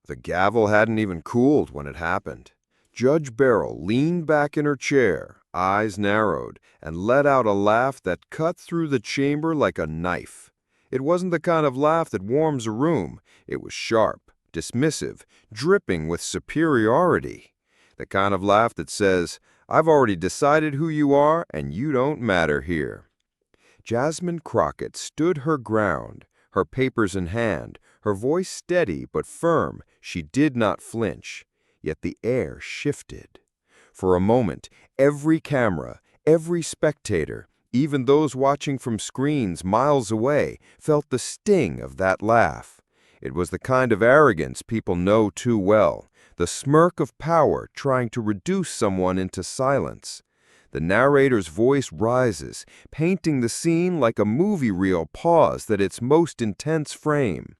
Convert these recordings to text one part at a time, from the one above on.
The gavel hadn't even cooled when it happened. Judge Beryl leaned back in her chair, eyes narrowed, and let out a laugh that cut through the chamber like a knife. It wasn't the kind of laugh that warms a room. It was sharp, dismissive, dripping with superiority. The kind of laugh that says, "I've already decided who you are, and you don't matter here." Jasmine Crockett stood her ground, her papers in hand, her voice steady but firm. She did not flinch. Yet the air shifted. For a moment, every camera, every spectator, even those watching from screens miles away, felt the sting of that laugh. It was the kind of arrogance people know too well, the smirk of power trying to reduce someone into silence. The narrator's voice rises, painting the scene like a movie reel paused at its most intense frame.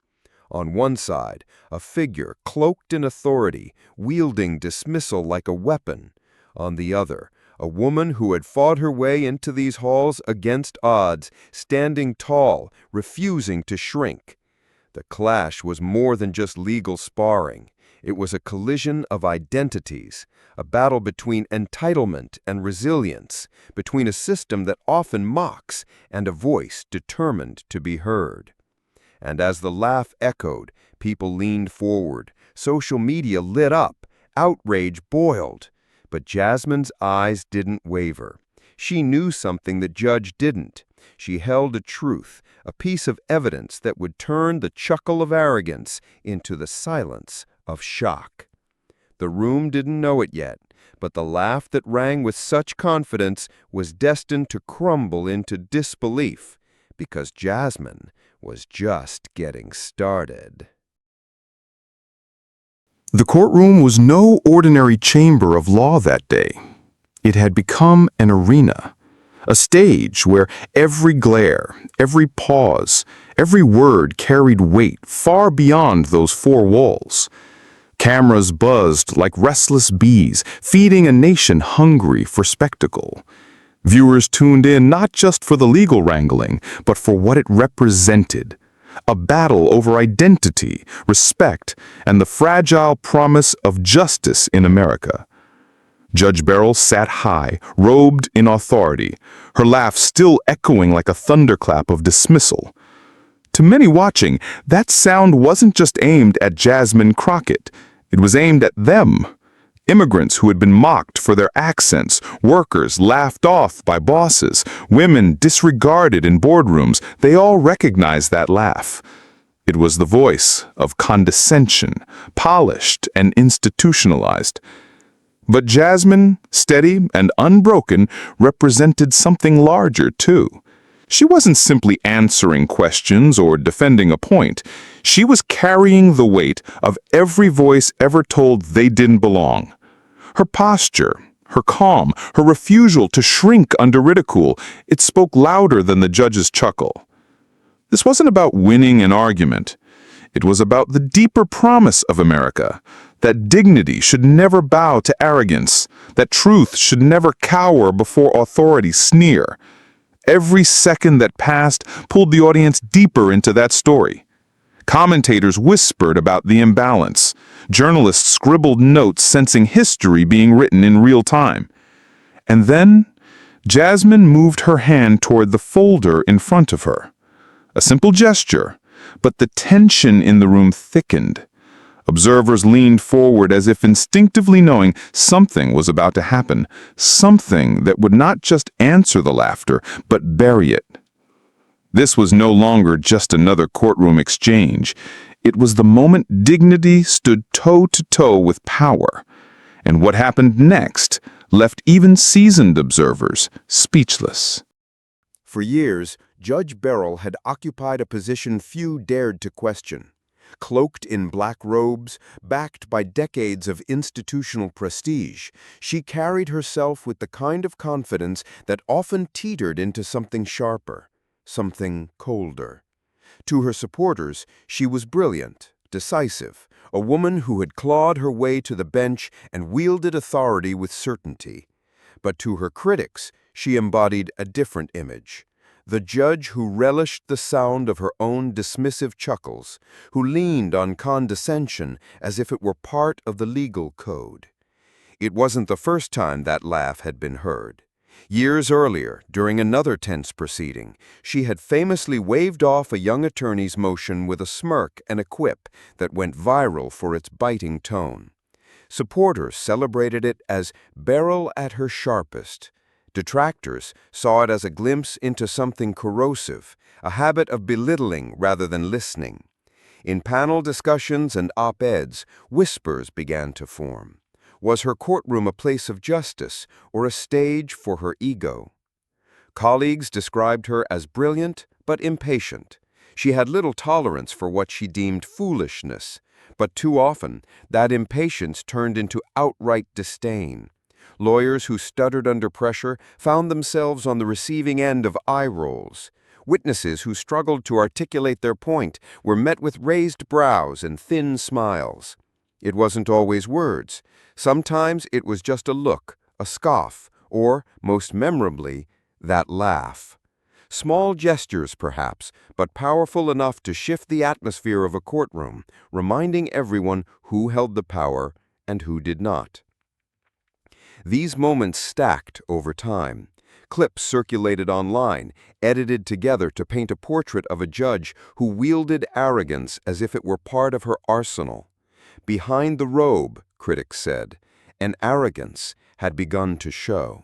On one side, a figure cloaked in authority, wielding dismissal like a weapon. On the other, a woman who had fought her way into these halls against odds, standing tall, refusing to shrink. The clash was more than just legal sparring. It was a collision of identities, a battle between entitlement and resilience, between a system that often mocks and a voice determined to be heard. And as the laugh echoed, people leaned forward, social media lit up, outrage boiled. But Jasmine's eyes didn't waver. She knew something the judge didn't. She held a truth, a piece of evidence that would turn the chuckle of arrogance into the silence of shock. The room didn't know it yet, but the laugh that rang with such confidence was destined to crumble into disbelief, because Jasmine was just getting started. The courtroom was no ordinary chamber of law that day. It had become an arena, a stage where every glare, every pause, every word carried weight far beyond those four walls. Cameras buzzed like restless bees, feeding a nation hungry for spectacle. Viewers tuned in not just for the legal wrangling, but for what it represented. A battle over identity, respect, and the fragile promise of justice in America. Judge Beryl sat high, robed in authority, her laugh still echoing like a thunderclap of dismissal. To many watching, that sound wasn't just aimed at Jasmine Crockett. It was aimed at them. Immigrants who had been mocked for their accents, workers laughed off by bosses, women disregarded in boardrooms, they all recognized that laugh. It was the voice of condescension, polished and institutionalized. But Jasmine, steady and unbroken, represented something larger too. She wasn't simply answering questions or defending a point. She was carrying the weight of every voice ever told they didn't belong. Her posture, her calm, her refusal to shrink under ridicule, it spoke louder than the judge's chuckle. This wasn't about winning an argument. It was about the deeper promise of America, that dignity should never bow to arrogance, that truth should never cower before authority sneer. Every second that passed pulled the audience deeper into that story. Commentators whispered about the imbalance. Journalists scribbled notes sensing history being written in real time. And then, Jasmine moved her hand toward the folder in front of her. A simple gesture, but the tension in the room thickened. Observers leaned forward as if instinctively knowing something was about to happen, something that would not just answer the laughter, but bury it. This was no longer just another courtroom exchange. It was the moment dignity stood toe-to-toe with power. And what happened next left even seasoned observers speechless. For years, Judge Beryl had occupied a position few dared to question. Cloaked in black robes, backed by decades of institutional prestige, she carried herself with the kind of confidence that often teetered into something sharper, something colder. To her supporters, she was brilliant, decisive, a woman who had clawed her way to the bench and wielded authority with certainty. But to her critics, she embodied a different image. The judge who relished the sound of her own dismissive chuckles, who leaned on condescension as if it were part of the legal code. It wasn't the first time that laugh had been heard. Years earlier, during another tense proceeding, she had famously waved off a young attorney's motion with a smirk and a quip that went viral for its biting tone. Supporters celebrated it as Beryl at her sharpest. Detractors saw it as a glimpse into something corrosive, a habit of belittling rather than listening. In panel discussions and op-eds, whispers began to form. Was her courtroom a place of justice or a stage for her ego? Colleagues described her as brilliant but impatient. She had little tolerance for what she deemed foolishness, but too often that impatience turned into outright disdain. Lawyers who stuttered under pressure found themselves on the receiving end of eye rolls. Witnesses who struggled to articulate their point were met with raised brows and thin smiles. It wasn't always words. Sometimes it was just a look, a scoff, or, most memorably, that laugh. Small gestures, perhaps, but powerful enough to shift the atmosphere of a courtroom, reminding everyone who held the power and who did not. These moments stacked over time. Clips circulated online, edited together to paint a portrait of a judge who wielded arrogance as if it were part of her arsenal. Behind the robe, critics said, an arrogance had begun to show.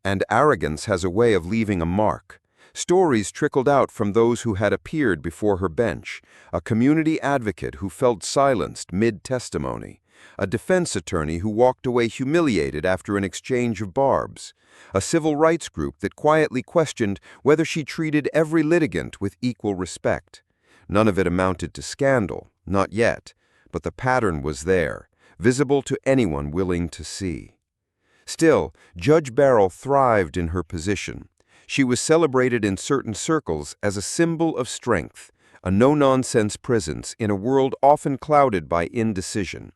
And arrogance has a way of leaving a mark. Stories trickled out from those who had appeared before her bench, a community advocate who felt silenced mid-testimony, a defense attorney who walked away humiliated after an exchange of barbs, a civil rights group that quietly questioned whether she treated every litigant with equal respect. None of it amounted to scandal, not yet, but the pattern was there, visible to anyone willing to see. Still, Judge Beryl thrived in her position. She was celebrated in certain circles as a symbol of strength, a no-nonsense presence in a world often clouded by indecision.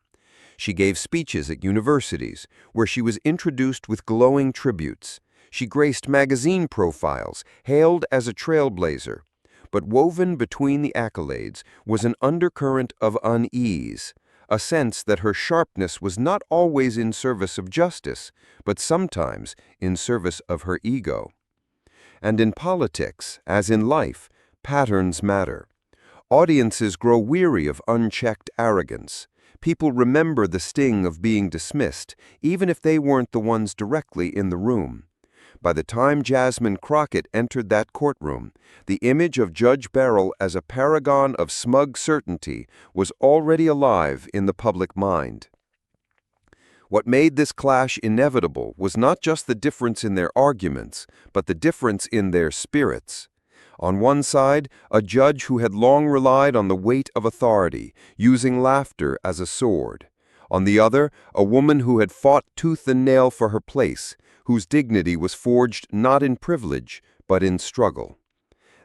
She gave speeches at universities, where she was introduced with glowing tributes. She graced magazine profiles, hailed as a trailblazer. But woven between the accolades was an undercurrent of unease, a sense that her sharpness was not always in service of justice, but sometimes in service of her ego. And in politics, as in life, patterns matter. Audiences grow weary of unchecked arrogance. People remember the sting of being dismissed, even if they weren't the ones directly in the room. By the time Jasmine Crockett entered that courtroom, the image of Judge Beryl as a paragon of smug certainty was already alive in the public mind. What made this clash inevitable was not just the difference in their arguments, but the difference in their spirits. On one side, a judge who had long relied on the weight of authority, using laughter as a sword. On the other, a woman who had fought tooth and nail for her place, whose dignity was forged not in privilege, but in struggle.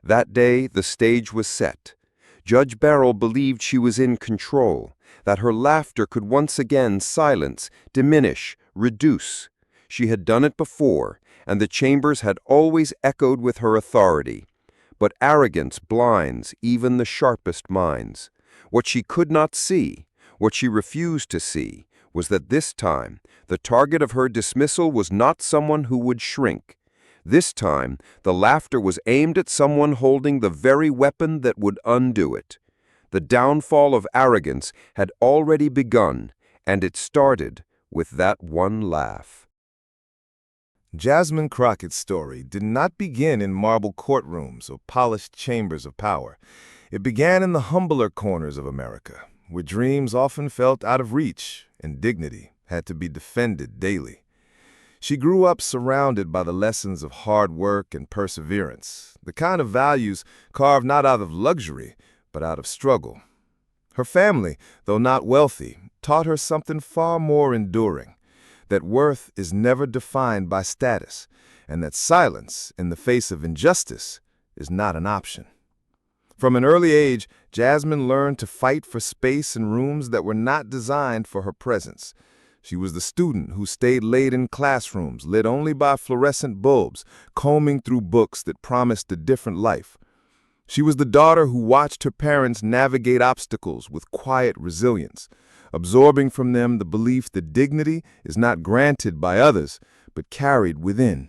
That day, the stage was set. Judge Beryl believed she was in control, that her laughter could once again silence, diminish, reduce. She had done it before, and the chambers had always echoed with her authority. But arrogance blinds even the sharpest minds. What she could not see, what she refused to see, was that this time, the target of her dismissal was not someone who would shrink. This time, the laughter was aimed at someone holding the very weapon that would undo it. The downfall of arrogance had already begun, and it started with that one laugh. Jasmine Crockett's story did not begin in marble courtrooms or polished chambers of power. It began in the humbler corners of America, where dreams often felt out of reach and dignity had to be defended daily. She grew up surrounded by the lessons of hard work and perseverance, the kind of values carved not out of luxury, but out of struggle. Her family, though not wealthy, taught her something far more enduring: that worth is never defined by status, and that silence in the face of injustice is not an option. From an early age, Jasmine learned to fight for space in rooms that were not designed for her presence. She was the student who stayed late in classrooms lit only by fluorescent bulbs, combing through books that promised a different life. She was the daughter who watched her parents navigate obstacles with quiet resilience, absorbing from them the belief that dignity is not granted by others, but carried within.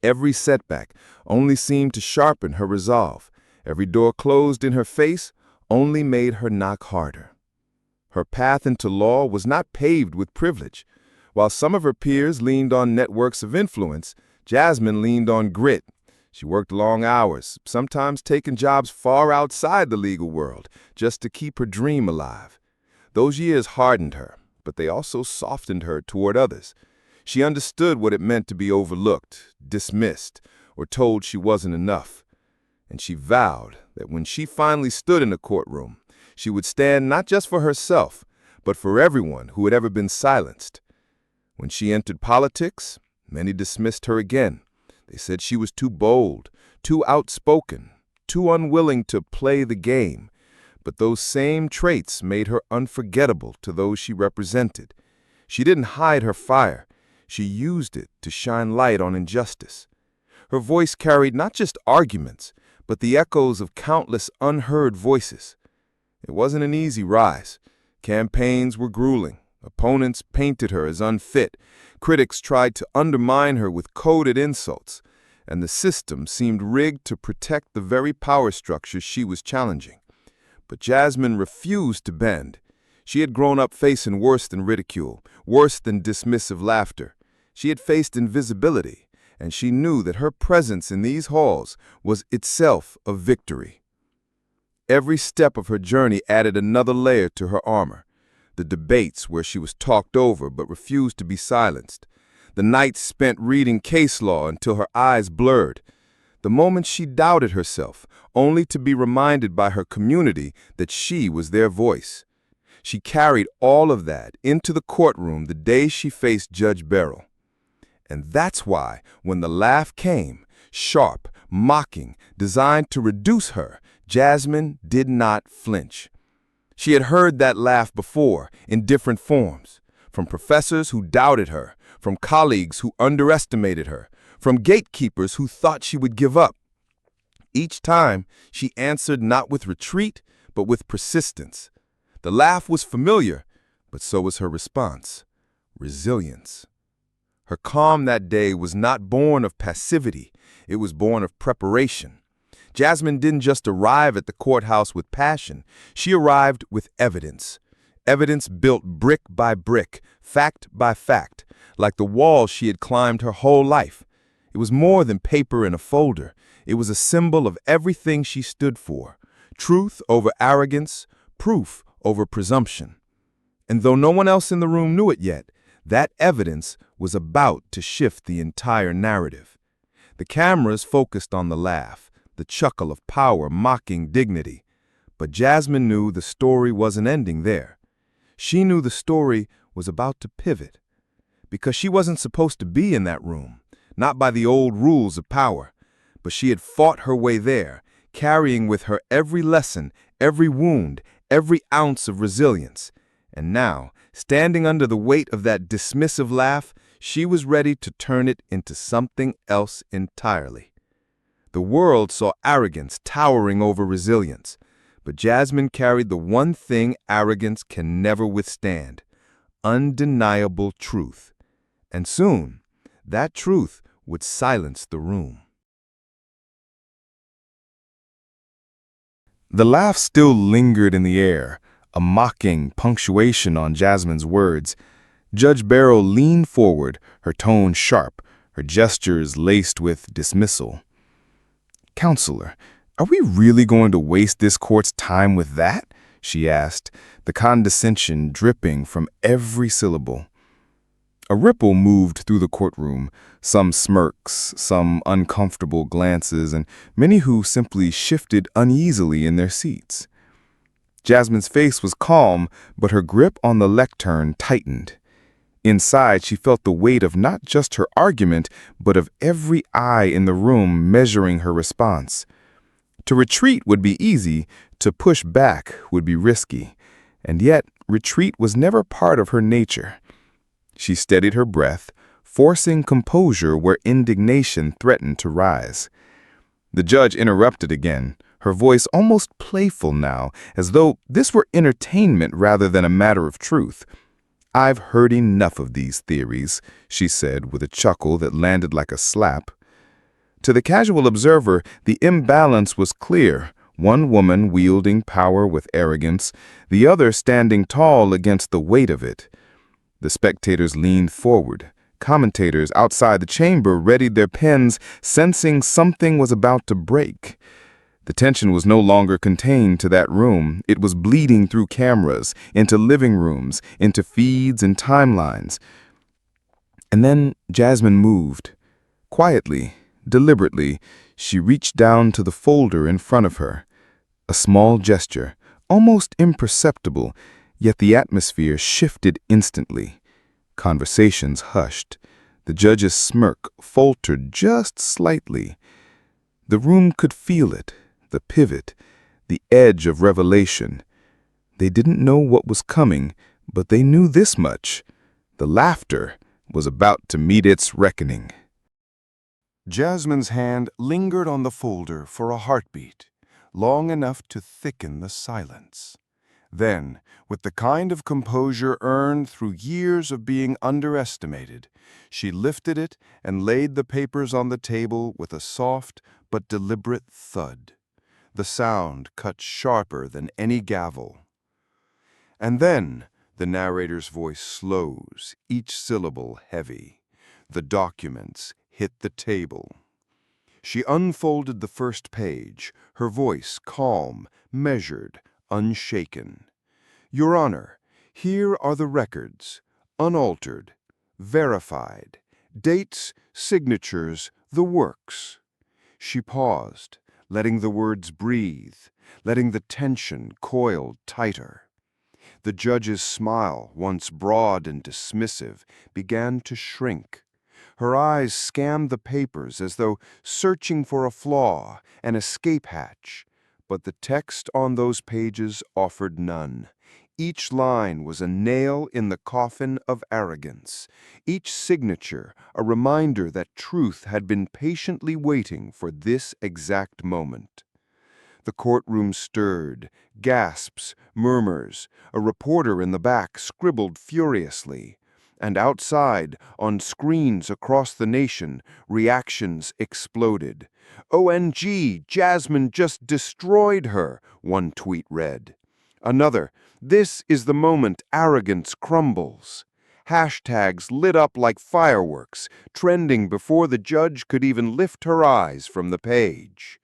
Every setback only seemed to sharpen her resolve. Every door closed in her face only made her knock harder. Her path into law was not paved with privilege. While some of her peers leaned on networks of influence, Jasmine leaned on grit. She worked long hours, sometimes taking jobs far outside the legal world, just to keep her dream alive. Those years hardened her, but they also softened her toward others. She understood what it meant to be overlooked, dismissed, or told she wasn't enough. And she vowed that when she finally stood in a courtroom, she would stand not just for herself, but for everyone who had ever been silenced. When she entered politics, many dismissed her again. They said she was too bold, too outspoken, too unwilling to play the game. But those same traits made her unforgettable to those she represented. She didn't hide her fire. She used it to shine light on injustice. Her voice carried not just arguments, but the echoes of countless unheard voices. It wasn't an easy rise. Campaigns were grueling. Opponents painted her as unfit. Critics tried to undermine her with coded insults. And the system seemed rigged to protect the very power structure she was challenging. But Jasmine refused to bend. She had grown up facing worse than ridicule, worse than dismissive laughter. She had faced invisibility, and she knew that her presence in these halls was itself a victory. Every step of her journey added another layer to her armor. The debates where she was talked over but refused to be silenced. The nights spent reading case law until her eyes blurred. The moments she doubted herself, only to be reminded by her community that she was their voice. She carried all of that into the courtroom the day she faced Judge Beryl. And that's why, when the laugh came, sharp, mocking, designed to reduce her, Jasmine did not flinch. She had heard that laugh before, in different forms, from professors who doubted her, from colleagues who underestimated her, from gatekeepers who thought she would give up. Each time, she answered not with retreat, but with persistence. The laugh was familiar, but so was her response: resilience. Her calm that day was not born of passivity, it was born of preparation. Jasmine didn't just arrive at the courthouse with passion, she arrived with evidence. Evidence built brick by brick, fact by fact, like the walls she had climbed her whole life. It was more than paper in a folder. It was a symbol of everything she stood for: truth over arrogance, proof over presumption. And though no one else in the room knew it yet, that evidence was about to shift the entire narrative. The cameras focused on the laugh, the chuckle of power mocking dignity. But Jasmine knew the story wasn't ending there. She knew the story was about to pivot. Because she wasn't supposed to be in that room, not by the old rules of power. But she had fought her way there, carrying with her every lesson, every wound, every ounce of resilience. And now, standing under the weight of that dismissive laugh, she was ready to turn it into something else entirely. The world saw arrogance towering over resilience, but Jasmine carried the one thing arrogance can never withstand: undeniable truth. And soon, that truth would silence the room. The laugh still lingered in the air, a mocking punctuation on Jasmine's words. Judge Beryl leaned forward, her tone sharp, her gestures laced with dismissal. "Counselor, are we really going to waste this court's time with that?" she asked, the condescension dripping from every syllable. A ripple moved through the courtroom, some smirks, some uncomfortable glances, and many who simply shifted uneasily in their seats. Jasmine's face was calm, but her grip on the lectern tightened. Inside, she felt the weight of not just her argument, but of every eye in the room measuring her response. To retreat would be easy, to push back would be risky. And yet, retreat was never part of her nature. She steadied her breath, forcing composure where indignation threatened to rise. The judge interrupted again, her voice almost playful now, as though this were entertainment rather than a matter of truth. "I've heard enough of these theories," she said with a chuckle that landed like a slap. To the casual observer, the imbalance was clear. One woman wielding power with arrogance, the other standing tall against the weight of it. The spectators leaned forward. Commentators outside the chamber readied their pens, sensing something was about to break. The tension was no longer contained to that room. It was bleeding through cameras, into living rooms, into feeds and timelines. And then Jasmine moved. Quietly, deliberately, she reached down to the folder in front of her. A small gesture, almost imperceptible, yet the atmosphere shifted instantly. Conversations hushed. The judge's smirk faltered just slightly. The room could feel it, the pivot, the edge of revelation. They didn't know what was coming, but they knew this much. The laughter was about to meet its reckoning. Jasmine's hand lingered on the folder for a heartbeat, long enough to thicken the silence. Then, with the kind of composure earned through years of being underestimated, she lifted it and laid the papers on the table with a soft but deliberate thud. The sound cut sharper than any gavel. And then the narrator's voice slows, each syllable heavy. The documents hit the table. She unfolded the first page, her voice calm, measured, unshaken. "Your Honor, here are the records, unaltered, verified, dates, signatures, the works." She paused, letting the words breathe, letting the tension coil tighter. The judge's smile, once broad and dismissive, began to shrink. Her eyes scanned the papers as though searching for a flaw, an escape hatch. But the text on those pages offered none. Each line was a nail in the coffin of arrogance. Each signature a reminder that truth had been patiently waiting for this exact moment. The courtroom stirred, gasps, murmurs. A reporter in the back scribbled furiously. And outside, on screens across the nation, reactions exploded. "OMG, Jasmine just destroyed her," one tweet read. Another, "This is the moment arrogance crumbles." Hashtags lit up like fireworks, trending before the judge could even lift her eyes from the page.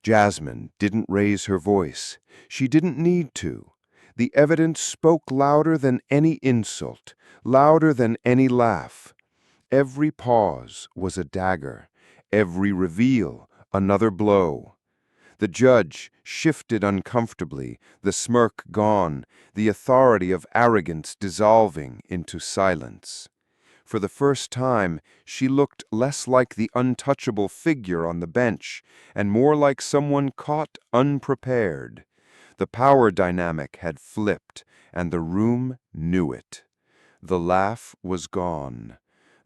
Jasmine didn't raise her voice. She didn't need to. The evidence spoke louder than any insult, louder than any laugh. Every pause was a dagger, every reveal another blow. The judge shifted uncomfortably, the smirk gone, the authority of arrogance dissolving into silence. For the first time, she looked less like the untouchable figure on the bench and more like someone caught unprepared. The power dynamic had flipped, and the room knew it. The laugh was gone.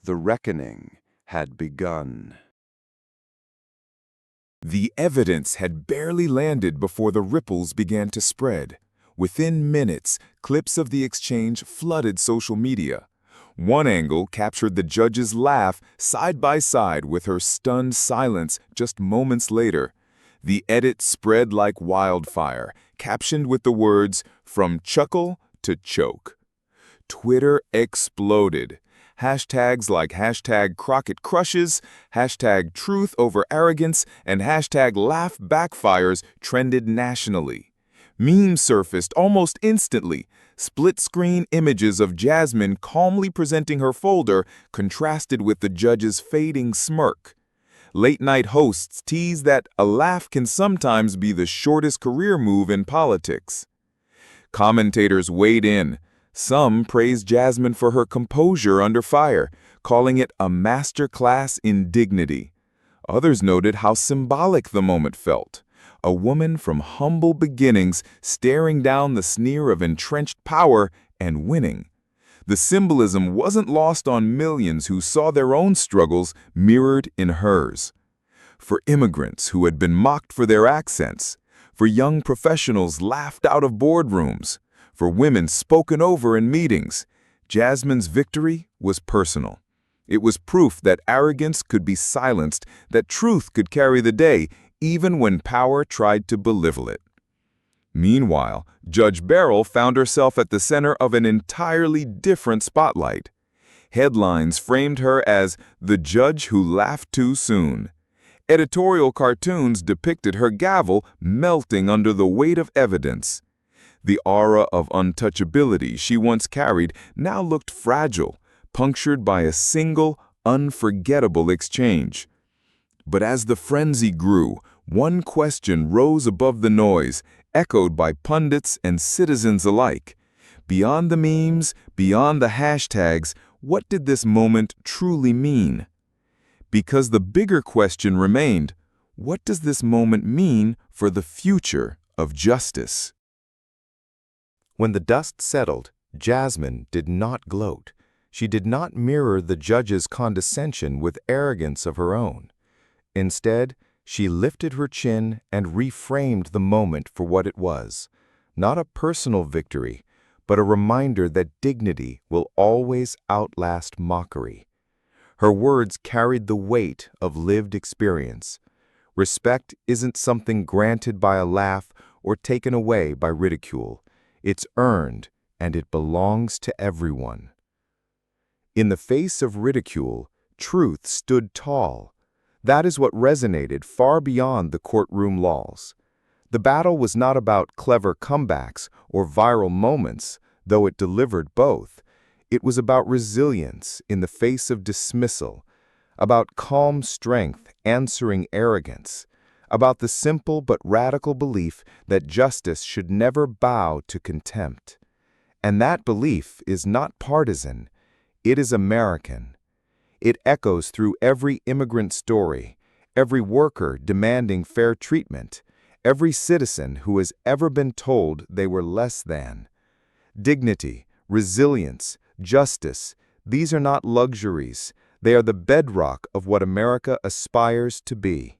The reckoning had begun. The evidence had barely landed before the ripples began to spread. Within minutes, clips of the exchange flooded social media. One angle captured the judge's laugh side by side with her stunned silence just moments later. The edit spread like wildfire, captioned with the words, "From chuckle to choke." Twitter exploded. Hashtags like hashtag Crockett crushes, hashtag truth over arrogance, and hashtag laugh backfires trended nationally. Memes surfaced almost instantly. Split-screen images of Jasmine calmly presenting her folder contrasted with the judge's fading smirk. Late-night hosts teased that a laugh can sometimes be the shortest career move in politics. Commentators weighed in. Some praised Jasmine for her composure under fire, calling it a masterclass in dignity. Others noted how symbolic the moment felt. A woman from humble beginnings staring down the sneer of entrenched power and winning. The symbolism wasn't lost on millions who saw their own struggles mirrored in hers. For immigrants who had been mocked for their accents, for young professionals laughed out of boardrooms, for women spoken over in meetings, Jasmine's victory was personal. It was proof that arrogance could be silenced, that truth could carry the day, even when power tried to belittle it. Meanwhile, Judge Beryl found herself at the center of an entirely different spotlight. Headlines framed her as the judge who laughed too soon. Editorial cartoons depicted her gavel melting under the weight of evidence. The aura of untouchability she once carried now looked fragile, punctured by a single, unforgettable exchange. But as the frenzy grew, one question rose above the noise, echoed by pundits and citizens alike. Beyond the memes, beyond the hashtags, what did this moment truly mean? Because the bigger question remained, what does this moment mean for the future of justice? When the dust settled, Jasmine did not gloat. She did not mirror the judge's condescension with arrogance of her own. Instead, she lifted her chin and reframed the moment for what it was, not a personal victory, but a reminder that dignity will always outlast mockery. Her words carried the weight of lived experience. Respect isn't something granted by a laugh or taken away by ridicule. It's earned, and it belongs to everyone. In the face of ridicule, truth stood tall. That is what resonated far beyond the courtroom walls. The battle was not about clever comebacks or viral moments, though it delivered both. It was about resilience in the face of dismissal, about calm strength answering arrogance, about the simple but radical belief that justice should never bow to contempt. And that belief is not partisan, it is American. It echoes through every immigrant story, every worker demanding fair treatment, every citizen who has ever been told they were less than. Dignity, resilience, justice, these are not luxuries, they are the bedrock of what America aspires to be.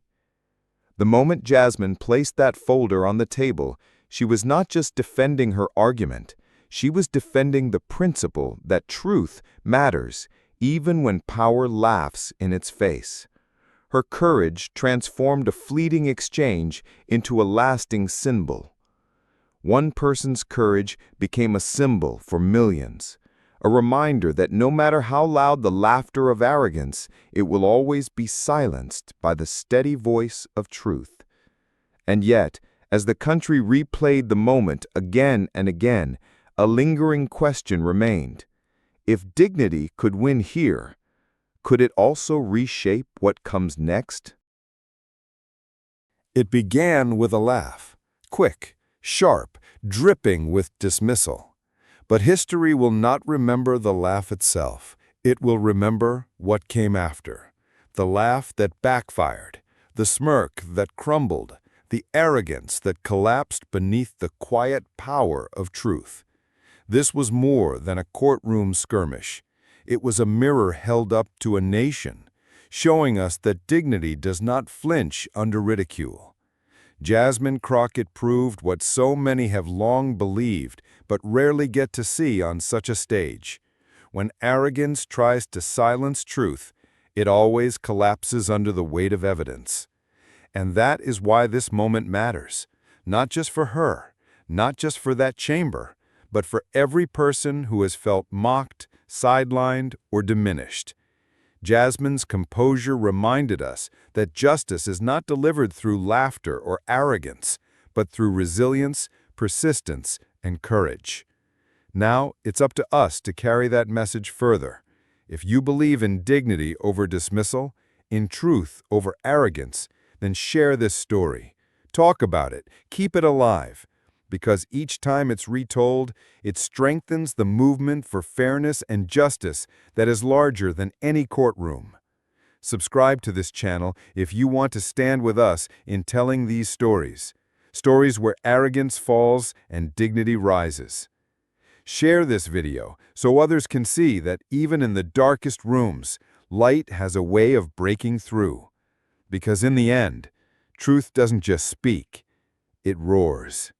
The moment Jasmine placed that folder on the table, she was not just defending her argument, she was defending the principle that truth matters even when power laughs in its face. Her courage transformed a fleeting exchange into a lasting symbol. One person's courage became a symbol for millions, a reminder that no matter how loud the laughter of arrogance, it will always be silenced by the steady voice of truth. And yet, as the country replayed the moment again and again, a lingering question remained. If dignity could win here, could it also reshape what comes next? It began with a laugh, quick, sharp, dripping with dismissal. But history will not remember the laugh itself. It will remember what came after. The laugh that backfired, the smirk that crumbled, the arrogance that collapsed beneath the quiet power of truth. This was more than a courtroom skirmish. It was a mirror held up to a nation, showing us that dignity does not flinch under ridicule. Jasmine Crockett proved what so many have long believed but rarely get to see on such a stage. When arrogance tries to silence truth, it always collapses under the weight of evidence. And that is why this moment matters, not just for her, not just for that chamber, but for every person who has felt mocked, sidelined, or diminished. Jasmine's composure reminded us that justice is not delivered through laughter or arrogance, but through resilience, persistence, and courage. Now, it's up to us to carry that message further. If you believe in dignity over dismissal, in truth over arrogance, then share this story. Talk about it. Keep it alive. Because each time it's retold, it strengthens the movement for fairness and justice that is larger than any courtroom. Subscribe to this channel if you want to stand with us in telling these stories. Stories where arrogance falls and dignity rises. Share this video so others can see that even in the darkest rooms, light has a way of breaking through. Because in the end, truth doesn't just speak, it roars.